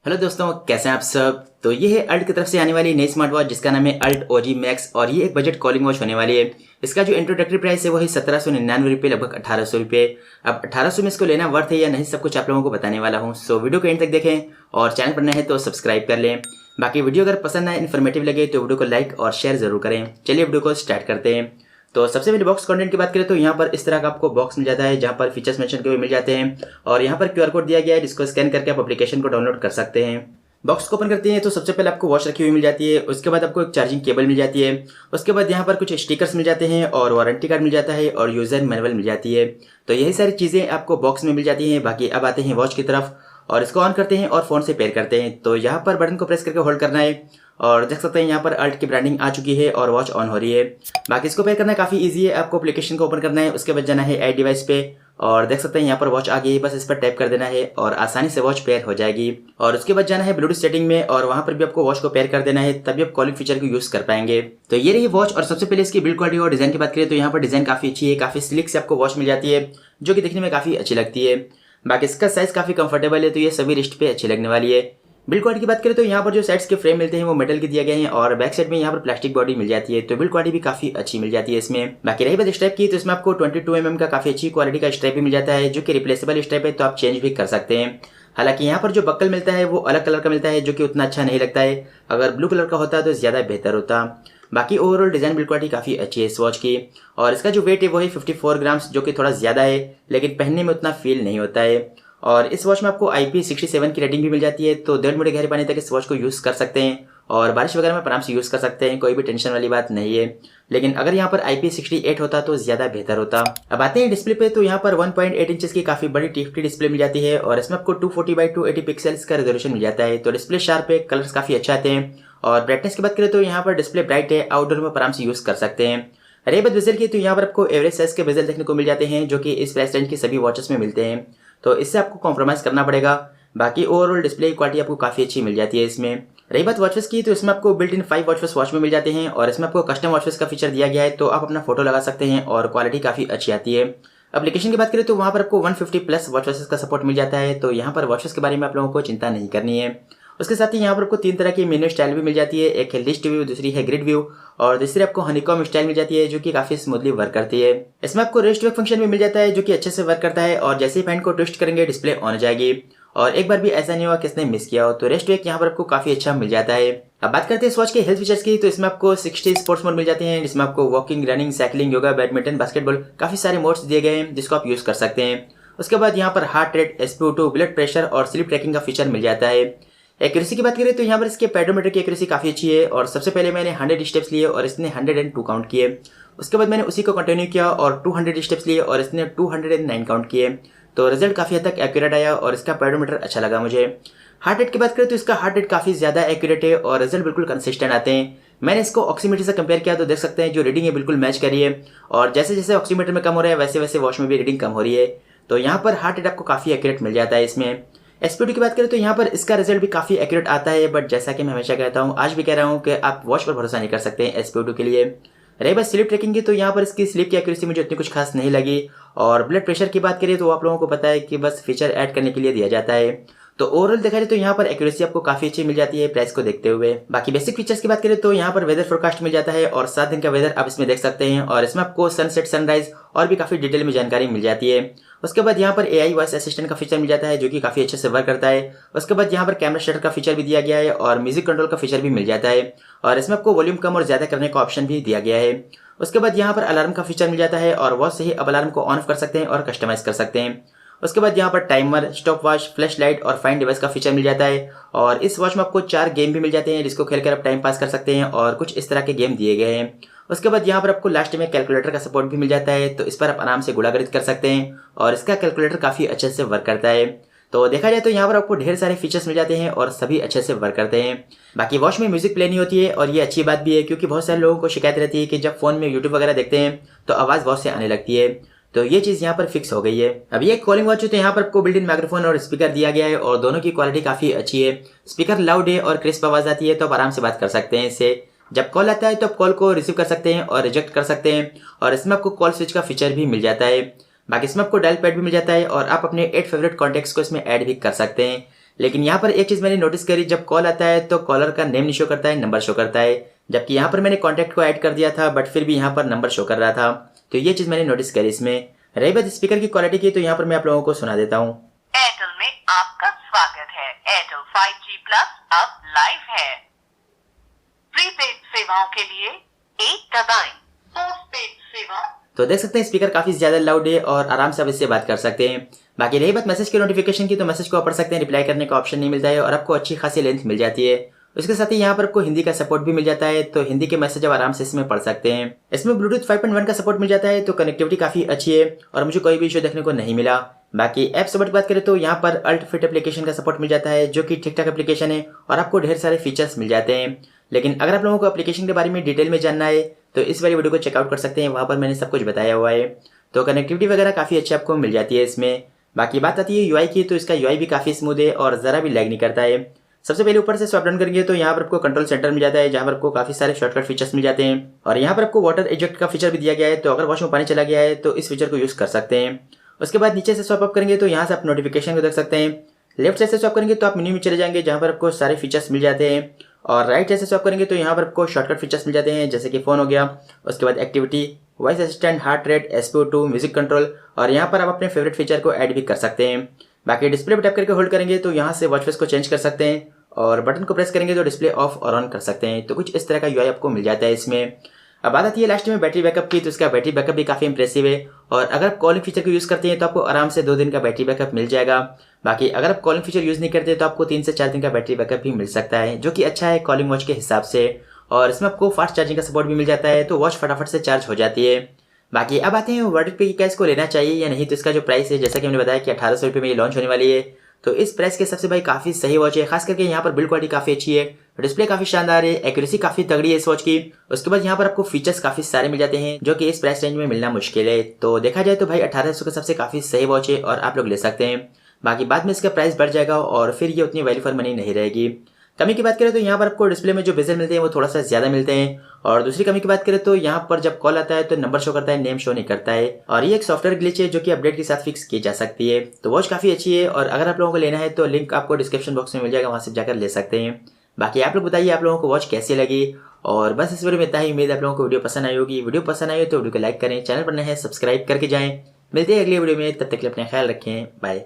Hello दोस्तों, कैसे हैं आप सब। तो ये है अल्ट की तरफ से आने वाली नई स्मार्ट वॉच जिसका नाम है अल्ट ओजी मैक्स और ये एक बजट कॉलिंग वॉच होने वाली है। इसका जो इंट्रोडक्टरी प्राइस है वो है 1799 लगभग 1800 रुपये। अब 1800 में इसको लेना वर्थ है या नहीं, सब कुछ आप लोगों को बताने वाला हूँ। सो वीडियो को एंड तक देखें और चैनल पर नए हैं तो सब्सक्राइब कर लें। बाकी वीडियो अगर पसंद आए, इन्फॉर्मेटिव लगे तो वीडियो को लाइक और शेयर जरूर करें। चलिए वीडियो को स्टार्ट करते हैं। तो सबसे पहले बॉक्स कंटेंट की बात करें तो यहाँ पर इस तरह का आपको बॉक्स मिल जाता है जहाँ पर फीचर्स मेंशन किए हुए मिल जाते हैं और यहाँ पर क्यूआर कोड दिया गया है जिसको स्कैन करके आप एप्लीकेशन को डाउनलोड कर सकते हैं। बॉक्स को ओपन करते हैं तो सबसे पहले आपको वॉच रखी हुई मिल जाती है, उसके बाद आपको एक चार्जिंग केबल मिल जाती है, उसके बाद यहाँ पर कुछ स्टिकर्स मिल जाते हैं और वारंटी कार्ड मिल जाता है और यूजर मैनुअल मिल जाती है। तो यही सारी चीज़ें आपको बॉक्स में मिल जाती हैं। बाकी अब आते हैं वॉच की तरफ और इसको ऑन करते हैं और फ़ोन से पेयर करते हैं। तो यहाँ पर बटन को प्रेस करके होल्ड करना है और देख सकते हैं यहाँ पर अल्ट की ब्रांडिंग आ चुकी है और वॉच ऑन हो रही है। बाकी इसको पेयर करना काफ़ी इजी है। आपको एप्लीकेशन को ओपन करना है, उसके बाद जाना है ऐड डिवाइस पे और देख सकते हैं यहाँ पर वॉच आ गई है। बस इस पर टैप कर देना है और आसानी से वॉच पेयर हो जाएगी। और उसके बाद जाना है ब्लूटूथ सेटिंग में और वहाँ पर भी आपको वॉच को पेयर कर देना है, तभी आप कॉलिंग फीचर को यूज़ कर पाएंगे। तो ये रही वॉच। और सबसे पहले इसकी बिल्ड क्वालिटी और डिज़ाइन की बात करें तो यहाँ पर डिज़ाइन काफ़ी अच्छी है, काफ़ी स्लिक से आपको वॉच मिल जाती है जो कि दिखने में काफ़ी अच्छी लगती है। बाकी इसका साइज़ काफ़ी कंफर्टेबल है, तो ये सभी रिस्ट पे अच्छी लगने वाली है। बिल्ड क्वालिटी की बात करें तो यहाँ पर जो साइड्स के फ्रेम मिलते हैं वो मेटल के दिए गए हैं और बैक साइड में यहाँ पर प्लास्टिक बॉडी मिल जाती है। तो बिल्ड क्वालिटी भी काफी अच्छी मिल जाती है इसमें। बाकी रही बात स्ट्रैप की तो इसमें आपको 22 mm का काफी अच्छी क्वालिटी का स्ट्रैप भी मिल जाता है जो कि रिप्लेसेबल स्ट्रैप है, तो आप चेंज भी कर सकते हैं। हालांकि यहाँ पर जो बक्कल मिलता है वो अलग कलर का मिलता है जो कि उतना अच्छा नहीं लगता है। अगर ब्लू कलर का होता तो ज्यादा बेहतर होता। बाकी ओवरऑल डिजाइन बिल्ड क्वालिटी काफी अच्छी है इस वॉच की। और इसका जो वेट है वो है 54 ग्राम्स, जो कि थोड़ा ज्यादा है लेकिन पहनने में उतना फील नहीं होता है। और इस वॉच में आपको IP67 की रेटिंग भी मिल जाती है, तो 1.5 मीटर गहरे पानी तक इस वॉच को यूज़ कर सकते हैं और बारिश वगैरह में आराम से यूज़ कर सकते हैं, कोई भी टेंशन वाली बात नहीं है। लेकिन अगर यहाँ पर IP68 होता तो ज़्यादा बेहतर होता। अब आते हैं डिस्प्ले पे, तो यहाँ पर 1.8 इंचेस की काफ़ी बड़ी TFT डिस्प्ले मिल जाती है और इसमें आपको 240x280 पिक्सल्स का रेजोल्यूशन मिल जाता है। तो डिस्प्ले शार्प है, कलर्स काफ़ी अच्छे आते हैं। और ब्राइटनेस की बात करें तो यहाँ पर डिस्प्ले ब्राइट है, आउटडोर में आराम से यूज़ कर सकते हैं। रही बात बेजल की तो यहाँ पर आपको एवरेज साइज के बेजल देखने को मिल जाते हैं जो कि इस प्राइस रेंज के सभी वॉचेस में मिलते हैं, तो इससे आपको कॉम्प्रोमाइज़ करना पड़ेगा। बाकी ओवरऑल डिस्प्ले क्वालिटी आपको काफ़ी अच्छी मिल जाती है इसमें। रही बात वॉचेस की तो इसमें आपको बिल्ट इन 5 वॉचेस वॉच में मिल जाते हैं और इसमें आपको कस्टम वॉचेस का फीचर दिया गया है, तो आप अपना फोटो लगा सकते हैं और क्वालिटी काफ़ी अच्छी आती है। एप्लीकेशन की बात करें तो वहाँ पर आपको 150+ वॉचेस का सपोर्ट मिल जाता है, तो यहाँ पर वॉचेस के बारे में आप लोगों को चिंता नहीं करनी है। उसके साथ ही यहाँ पर आपको 3 तरह की मेन्यू स्टाइल भी मिल जाती है, एक है लिस्ट व्यू, दूसरी है ग्रिड व्यू और तीसरी आपको हनीकॉम स्टाइल मिल जाती है जो कि काफी स्मूथली वर्क करती है। इसमें आपको रेस्ट वेक फंक्शन भी मिल जाता है जो कि अच्छे से वर्क करता है और जैसे ही पैन को ट्विस्ट करेंगे डिस्प्ले ऑन हो जाएगी और एक बार भी ऐसा नहीं हुआ कि इसने मिस किया हो। तो रेस्ट वेक यहाँ पर आपको काफी अच्छा मिल जाता है। अब बात करते हैं इस वॉच के हेल्थ फीचर्स की, तो इसमें आपको 60 स्पोर्ट्स मोड मिल जाते हैं जिसमें आपको walking, running, cycling, yoga, badminton, basketball काफी सारे मोड्स दिए गए हैं जिसको आप यूज कर सकते हैं। उसके बाद यहाँ पर heart rate, SpO2, blood pressure और स्लीप ट्रैकिंग का फीचर मिल जाता है। एक्यूरेसी की बात करें तो यहाँ पर इसके पेडोमीटर की एक्यूरेसी काफी अच्छी है और सबसे पहले मैंने 100 स्टेप्स लिए और इसने 102 काउंट किए। उसके बाद मैंने उसी को कंटिन्यू किया और 200 स्टेप्स लिए और इसने 209 काउंट किए। तो रिजल्ट काफी हद तक एक्यूरेट आया और इसका पेडोमीटर अच्छा लगा मुझे। हार्ट रेट की बात करें तो इसका हार्ट रेट काफी ज्यादा एक्यूरेट है और रिजल्ट बिल्कुल कंसिस्टेंट आते हैं। मैंने इसको ऑक्सीमीटर से कंपेयर किया तो देख सकते हैं जो रीडिंग है बिल्कुल मैच करी है और जैसे जैसे ऑक्सीमीटर में कम हो रहा है वैसे वैसे वॉच में भी रीडिंग कम हो रही है। तो यहाँ पर हार्ट रेट आपको काफी एक्यूरेट मिल जाता है इसमें। SpO2 की बात करें तो यहाँ पर इसका रिजल्ट भी काफी एक्यूरेट आता है, बट जैसा कि मैं हमेशा कहता हूँ, आज भी कह रहा हूँ कि आप वॉच पर भरोसा नहीं कर सकते हैं SpO2 के लिए। रही बात स्लीप ट्रैकिंग की तो यहाँ पर इसकी स्लीप की एक्यूरेसी मुझे उतनी कुछ खास नहीं लगी। और ब्लड प्रेशर की बात करें तो आप लोगों को पता है कि बस फीचर ऐड करने के लिए दिया जाता है। तो ओवरऑल देखा जाए तो यहाँ पर एक्यूरेसी आपको काफी अच्छी मिल जाती है प्राइस को देखते हुए। बाकी बेसिक फीचर्स की बात करें तो यहाँ पर वेदर फोरकास्ट मिल जाता है और 7 दिन का वेदर आप इसमें देख सकते हैं और इसमें आपको सनसेट, सनराइज और भी काफी डिटेल में जानकारी मिल जाती है। उसके बाद यहाँ पर AI वॉइस असिस्टेंट का फीचर मिल जाता है जो कि काफी अच्छे से वर्क करता है। उसके बाद यहाँ पर कैमरा शटर का फीचर भी दिया गया है और म्यूजिक कंट्रोल का फीचर भी मिल जाता है और इसमें आपको वॉल्यूम कम और ज्यादा करने का ऑप्शन भी दिया गया है। उसके बाद यहाँ पर अलार्म का फीचर मिल जाता है और वॉच से ही अब अलार्म को ऑन कर सकते हैं और कस्टमाइज कर सकते हैं। उसके बाद यहाँ पर timer, stop watch, flash light और फाइंड डिवाइस का फीचर मिल जाता है और इस वॉच में आपको 4 गेम भी मिल जाते हैं जिसको खेलकर आप टाइम पास कर सकते हैं और कुछ इस तरह के गेम दिए गए हैं। उसके बाद यहाँ पर आपको लास्ट में कैलकुलेटर का सपोर्ट भी मिल जाता है, तो इस पर आप आराम से गुणागणित कर सकते हैं और इसका कैलकुलेटर काफी अच्छे से वर्क करता है। तो देखा जाए तो यहाँ पर आपको ढेर सारे फीचर्स मिल जाते हैं और सभी अच्छे से वर्क करते हैं। बाकी वॉच में म्यूजिक प्ले नहीं होती है और ये अच्छी बात भी है क्योंकि बहुत सारे लोगों को शिकायत रहती है कि जब फोन में यूट्यूब वगैरह देखते हैं तो आवाज वॉच से आने लगती है, तो ये चीज यहाँ पर फिक्स हो गई है। अब ये कॉलिंग वॉच है तो यहाँ पर आपको बिल्ट इन माइक्रोफोन और स्पीकर दिया गया है और दोनों की क्वालिटी काफी अच्छी है। स्पीकर लाउड है और क्रिस्प आवाज आती है, तो आप आराम से बात कर सकते हैं इससे। जब कॉल आता है तो आप कॉल को रिसीव कर सकते हैं और रिजेक्ट कर सकते हैं और इसमें आपको कॉल स्विच का फीचर भी मिल जाता है। बाकी इसमें आपको डायल पैड भी मिल जाता है और आप अपने 8 फेवरेट कॉन्टैक्ट्स को इसमें ऐड भी कर सकते हैं। लेकिन यहाँ पर एक चीज़ मैंने नोटिस करी, जब कॉल आता है तो कॉलर का नेम नहीं शो करता है, नंबर शो करता है। जबकि यहाँ पर मैंने कॉन्टैक्ट को ऐड कर दिया था बट फिर भी यहाँ पर नंबर शो कर रहा था। तो ये चीज़ मैंने नोटिस करी इसमें। रही बात स्पीकर की क्वालिटी की, तो यहाँ पर मैं आप लोगों को सुना देता हूँ। एयरटेल में आपका स्वागत है। एयरटेल 5G प्लस अब लाइव है। प्रीपेड सेवाओं के लिए 1 दबाएं। पोस्टपेड सेवा। तो देख सकते हैं स्पीकर काफ़ी ज़्यादा लाउड है और आराम से आप इससे बात कर सकते हैं। बाकी रही बात मैसेज की नोटिफिकेशन की, तो मैसेज को आप पढ़ सकते हैं, रिप्लाई करने का ऑप्शन नहीं मिलता है और आपको अच्छी खासी लेंथ मिल जाती है। उसके साथ ही यहाँ पर आपको हिंदी का सपोर्ट भी मिल जाता है, तो हिंदी के मैसेज आप आराम से इसमें पढ़ सकते हैं। इसमें ब्लूटूथ 5.1 का सपोर्ट मिल जाता है, तो कनेक्टिविटी काफ़ी अच्छी है और मुझे कोई भी इशू देखने को नहीं मिला। बाकी ऐप सपोर्ट की बात करें तो यहाँ पर अल्ट फिट एप्लीकेशन का सपोर्ट मिल जाता है, जो कि ठीक ठाक एप्लीकेशन है और आपको ढेर सारे फीचर्स मिल जाते हैं। लेकिन अगर आप लोगों को एप्लीकेशन के बारे में डिटेल में जानना है तो इस वाली वीडियो को चेकआउट कर सकते हैं, वहाँ पर मैंने सब कुछ बताया हुआ है। तो कनेक्टिविटी वगैरह काफ़ी अच्छी आपको मिल जाती है इसमें। बाकी बात आती है यूआई की, तो इसका यूआई भी काफ़ी स्मूथ है और ज़रा भी लैग नहीं करता है। सबसे पहले ऊपर से स्वाइप डाउन करेंगे तो यहाँ पर आपको कंट्रोल सेंटर मिल जाता है, जहाँ पर आपको काफ़ी सारे शॉर्टकट फीचर्स मिल जाते हैं और यहाँ पर आपको वाटर इजेक्ट का फीचर भी दिया गया है, तो अगर वॉश में पानी चला गया है तो इस फीचर को यूज़ कर सकते हैं। उसके बाद नीचे से स्वाइप अप करेंगे तो यहाँ से आप नोटिफिकेशन को देख सकते हैं। लेफ्ट साइड से स्वाइप करेंगे तो आप मेन्यू में चले जाएंगे, जहाँ पर आपको सारे फीचर्स मिल जाते हैं और राइट साइड से स्वाइप करेंगे तो यहाँ पर आपको शॉर्टकट फीचर्स मिल जाते हैं, जैसे कि फ़ोन हो गया, उसके बाद activity, voice assistant, heart rate, SPO2, music control और यहाँ पर आप अपने फेवरेट फीचर को ऐड भी कर सकते हैं। बाकी डिस्प्ले पर टैप करके होल्ड करेंगे तो यहाँ से वॉच फेस को चेंज कर सकते हैं और बटन को प्रेस करेंगे तो डिस्प्ले ऑफ और ऑन कर सकते हैं। तो कुछ इस तरह का यूआई आपको मिल जाता है इसमें। अब बात आती है लास्ट में बैटरी बैकअप की, तो इसका बैटरी बैकअप भी काफ़ी इंप्रेसिव है और अगर आप कॉलिंग फीचर को यूज़ करते हैं तो आपको आराम से 2 दिन का बैटरी बैकअप मिल जाएगा। बाकी अगर आप कॉलिंग फीचर यूज़ नहीं करते तो आपको 3 से 4 दिन का बैटरी बैकअप भी मिल सकता है, जो कि अच्छा है कॉलिंग वॉच के हिसाब से। और इसमें आपको फास्ट चार्जिंग का सपोर्ट भी मिल जाता है, तो वॉच फटाफट से चार्ज हो जाती है। बाकी अब आते हैं वर्डिक्ट पे कि क्या इसको लेना चाहिए या नहीं। तो इसका जो प्राइस है, जैसा कि हमने बताया कि 1800 रुपये में ये लॉन्च होने वाली है, तो इस प्राइस के हिसाब से भाई काफ़ी सही वॉच है। खास करके यहाँ पर बिल्ड क्वालिटी काफ़ी अच्छी है, डिस्प्ले काफ़ी शानदार है, एक्यूरेसी काफ़ी तगड़ी है इस वॉच की। उसके बाद यहाँ पर आपको फीचर्स काफ़ी सारे मिल जाते हैं, जो कि इस प्राइस रेंज में मिलना मुश्किल है। तो देखा जाए तो भाई 1800 के हिसाब से काफ़ी सही वॉच है और आप लोग ले सकते हैं। बाकी बाद में इसका प्राइस बढ़ जाएगा और फिर ये उतनी वैल्यू फॉर मनी नहीं रहेगी। कमी की बात करें तो यहाँ पर आपको डिस्प्ले में जो बेजल मिलते हैं वो थोड़ा सा ज़्यादा मिलते हैं और दूसरी कमी की बात करें तो यहाँ पर जब कॉल आता है तो नंबर शो करता है, नेम शो नहीं करता है और ये एक सॉफ्टवेयर ग्लिच है जो कि अपडेट के साथ फिक्स की जा सकती है। तो वॉच काफ़ी अच्छी है और अगर आप लोगों को लेना है तो लिंक आपको डिस्क्रिप्शन बॉक्स में मिल जाएगा, वहाँ से जाकर ले सकते हैं। बाकी आप लोग बताइए आप लोगों को वॉच कैसी लगी। और बस इस वीडियो में इतना ही। उम्मीद है आप लोगों को वीडियो पसंद आई होगी। वीडियो पसंद आई हो तो वीडियो को लाइक करें, चैनल पर नए हैं सब्सक्राइब करके जाएं। मिलते हैं अगली वीडियो में, तब तक के लिए अपना ख्याल रखें। बाय।